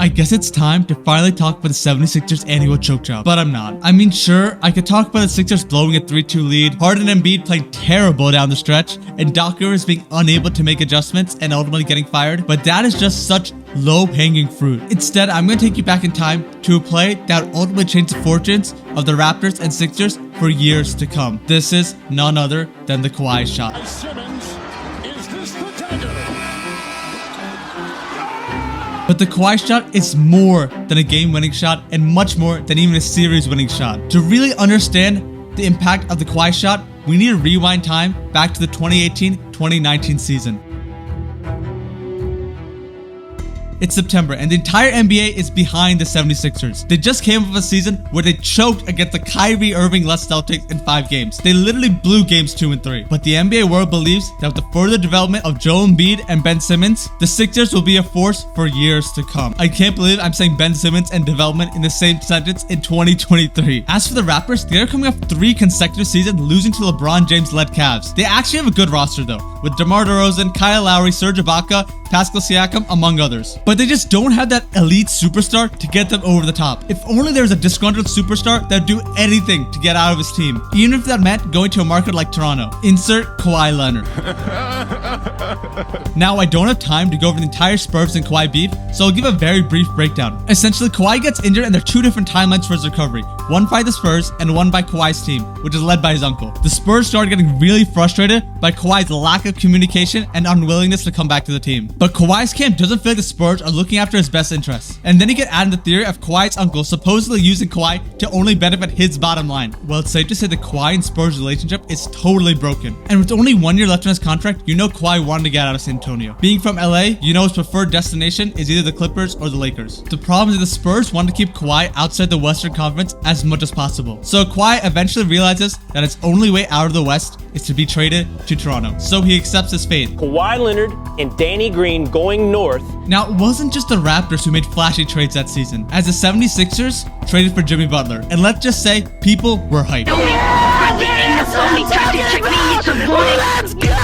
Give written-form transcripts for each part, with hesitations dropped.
I guess it's time to finally talk about the 76ers annual choke job, but I'm not. I mean, sure, I could talk about the Sixers blowing a 3-2 lead, Harden and Embiid playing terrible down the stretch, and Doc Rivers being unable to make adjustments and ultimately getting fired, but that is just such low-hanging fruit. Instead, I'm going to take you back in time to a play that would ultimately change the fortunes of the Raptors and Sixers for years to come. This is none other than the Kawhi shot. But the Kawhi shot is more than a game-winning shot and much more than even a series-winning shot. To really understand the impact of the Kawhi shot, we need to rewind time back to the 2018-2019 season. It's September, and the entire NBA is behind the 76ers. They just came off a season where they choked against the Kyrie Irving-less Celtics in 5 games. They literally blew games 2 and 3. But the NBA world believes that with the further development of Joel Embiid and Ben Simmons, the Sixers will be a force for years to come. I can't believe I'm saying Ben Simmons and development in the same sentence in 2023. As for the Raptors, they're coming off 3 consecutive seasons losing to LeBron James-led Cavs. They actually have a good roster though, with DeMar DeRozan, Kyle Lowry, Serge Ibaka, Pascal Siakam, among others. But they just don't have that elite superstar to get them over the top. If only there was a disgruntled superstar that would do anything to get out of his team, even if that meant going to a market like Toronto. Insert Kawhi Leonard. Now, I don't have time to go over the entire Spurs and Kawhi beef, so I'll give a very brief breakdown. Essentially, Kawhi gets injured and there are 2 different timelines for his recovery. One by the Spurs and one by Kawhi's team, which is led by his uncle. The Spurs started getting really frustrated by Kawhi's lack of communication and unwillingness to come back to the team. But Kawhi's camp doesn't feel like the Spurs are looking after his best interests. And then you get added the theory of Kawhi's uncle supposedly using Kawhi to only benefit his bottom line. Well, it's safe to say the Kawhi and Spurs relationship is totally broken. And with only 1 year left on his contract, you know Kawhi wanted to get out of San Antonio. Being from LA, you know his preferred destination is either the Clippers or the Lakers. The problem is the Spurs want to keep Kawhi outside the Western Conference as much as possible. So Kawhi eventually realizes that his only way out of the West is to be traded to Toronto. So he accepts his fate. Kawhi Leonard and Danny Green going north. Now, it wasn't just the Raptors who made flashy trades that season, as the 76ers traded for Jimmy Butler. And let's just say, people were hyped. Let's go!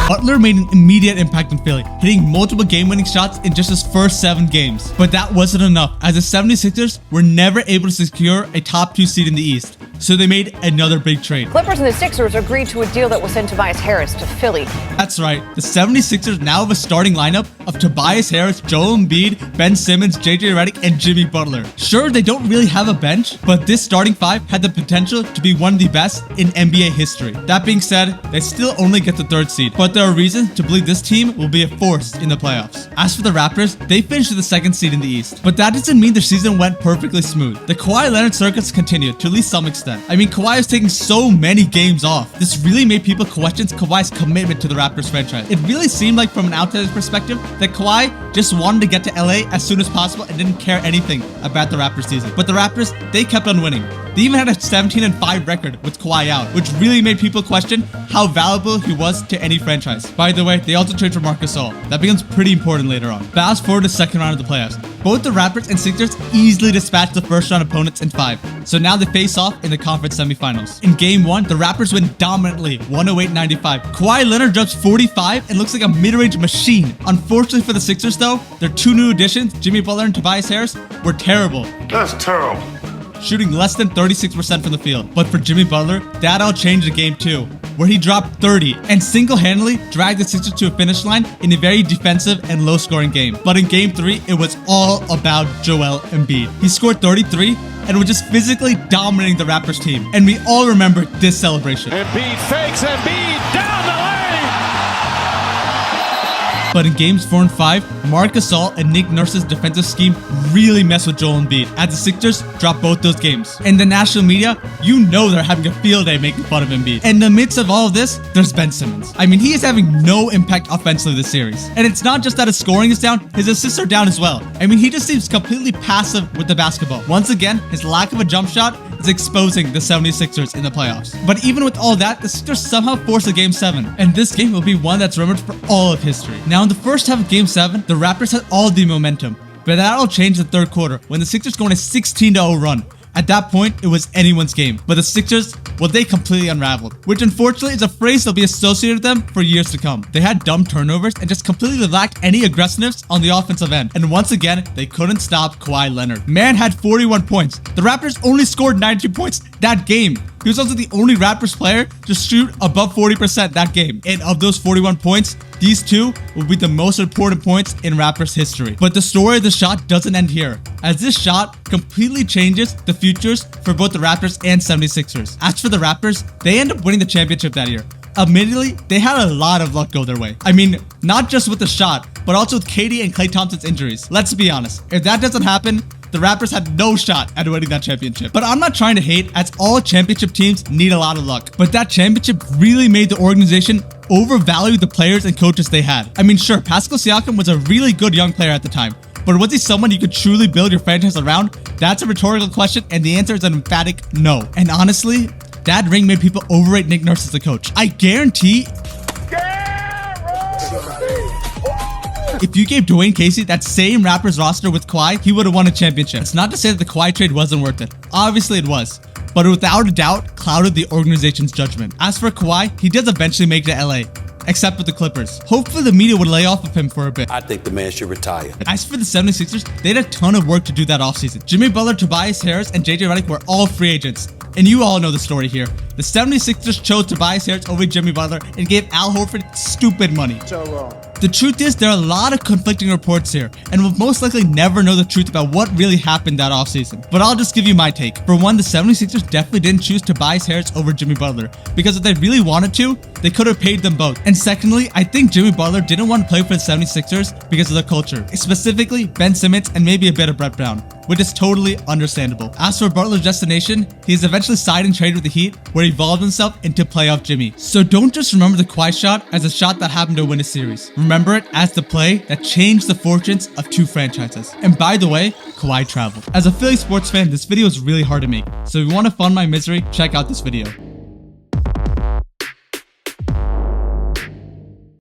Butler made an immediate impact in Philly, hitting multiple game-winning shots in just his first 7 games. But that wasn't enough, as the 76ers were never able to secure a top 2 seed in the East. So they made another big trade. Clippers and the Sixers agreed to a deal that will send Tobias Harris to Philly. That's right. The 76ers now have a starting lineup of Tobias Harris, Joel Embiid, Ben Simmons, JJ Redick, and Jimmy Butler. Sure, they don't really have a bench, but this starting 5 had the potential to be one of the best in NBA history. That being said, they still only get the 3rd seed, but there are reasons to believe this team will be a force in the playoffs. As for the Raptors, they finished with the 2nd seed in the East, but that doesn't mean their season went perfectly smooth. The Kawhi Leonard circus continued to at least some extent. I mean, Kawhi is taking so many games off. This really made people question Kawhi's commitment to the Raptors franchise. It really seemed like, from an outsider's perspective, that Kawhi just wanted to get to LA as soon as possible and didn't care anything about the Raptors season. But the Raptors, they kept on winning. They even had a 17-5 record with Kawhi out, which really made people question how valuable he was to any franchise. By the way, they also traded for Marc Gasol. That becomes pretty important later on. Fast forward to the 2nd round of the playoffs. Both the Raptors and Sixers easily dispatched the first round opponents in 5. So now they face off in the conference semifinals. In game 1, the Raptors win dominantly, 108-95. Kawhi Leonard drops 45 and looks like a mid-range machine. Unfortunately for the Sixers though, their 2 new additions, Jimmy Butler and Tobias Harris, were terrible. That's terrible. Shooting less than 36% from the field. But for Jimmy Butler, that all changed in game 2, where he dropped 30 and single-handedly dragged the Sixers to a finish line in a very defensive and low-scoring game. But in game 3, it was all about Joel Embiid. He scored 33 and was just physically dominating the Raptors team. And we all remember this celebration. Embiid fakes, Embiid down the lane! But in games 4 and 5, Marc Gasol and Nick Nurse's defensive scheme really messed with Joel Embiid, as the Sixers dropped both those games. In the national media, you know they're having a field day making fun of Embiid. In the midst of all of this, there's Ben Simmons. I mean, he is having no impact offensively this series. And it's not just that his scoring is down, his assists are down as well. I mean, he just seems completely passive with the basketball. Once again, his lack of a jump shot is exposing the 76ers in the playoffs. But even with all that, the Sixers somehow forced a Game 7. And this game will be one that's remembered for all of history. Now, in the first half of Game 7, the Raptors had all the momentum. But that all changed in the 3rd quarter when the Sixers go on a 16-0 run. At that point, it was anyone's game. But the Sixers, well, they completely unraveled, which unfortunately is a phrase that'll be associated with them for years to come. They had dumb turnovers and just completely lacked any aggressiveness on the offensive end. And once again, they couldn't stop Kawhi Leonard. Man had 41 points. The Raptors only scored 92 points that game. He was also the only Raptors player to shoot above 40% that game. And of those 41 points, these two will be the most important points in Raptors history. But the story of the shot doesn't end here, as this shot completely changes the futures for both the Raptors and 76ers. As for the Raptors, they end up winning the championship that year. Admittedly, they had a lot of luck go their way. I mean, not just with the shot, but also with KD and Klay Thompson's injuries. Let's be honest, if that doesn't happen, the Raptors had no shot at winning that championship. But I'm not trying to hate, as all championship teams need a lot of luck. But that championship really made the organization overvalue the players and coaches they had. I mean, sure, Pascal Siakam was a really good young player at the time, but was he someone you could truly build your franchise around? That's a rhetorical question, and the answer is an emphatic no. And honestly, that ring made people overrate Nick Nurse as a coach. I guarantee if you gave Dwayne Casey that same Raptors roster with Kawhi, he would have won a championship. It's not to say that the Kawhi trade wasn't worth it. Obviously it was. But without a doubt, clouded the organization's judgment. As for Kawhi, he does eventually make it to LA, except with the Clippers. Hopefully the media would lay off of him for a bit. I think the man should retire. As for the 76ers, they had a ton of work to do that offseason. Jimmy Butler, Tobias Harris, and JJ Redick were all free agents. And you all know the story here. The 76ers chose Tobias Harris over Jimmy Butler and gave Al Horford stupid money. So wrong. The truth is, there are a lot of conflicting reports here, and we'll most likely never know the truth about what really happened that offseason. But I'll just give you my take. For one, the 76ers definitely didn't choose Tobias Harris over Jimmy Butler, because if they really wanted to, they could have paid them both. And secondly, I think Jimmy Butler didn't want to play for the 76ers because of the culture, specifically Ben Simmons and maybe a bit of Brett Brown, which is totally understandable. As for Butler's destination, he's eventually signed and traded with the Heat, where he evolved himself into playoff Jimmy. So don't just remember the Kawhi shot as a shot that happened to win a series. Remember it as the play that changed the fortunes of two franchises. And by the way, Kawhi traveled. As a Philly sports fan, this video is really hard to make, so if you want to fund my misery, check out this video.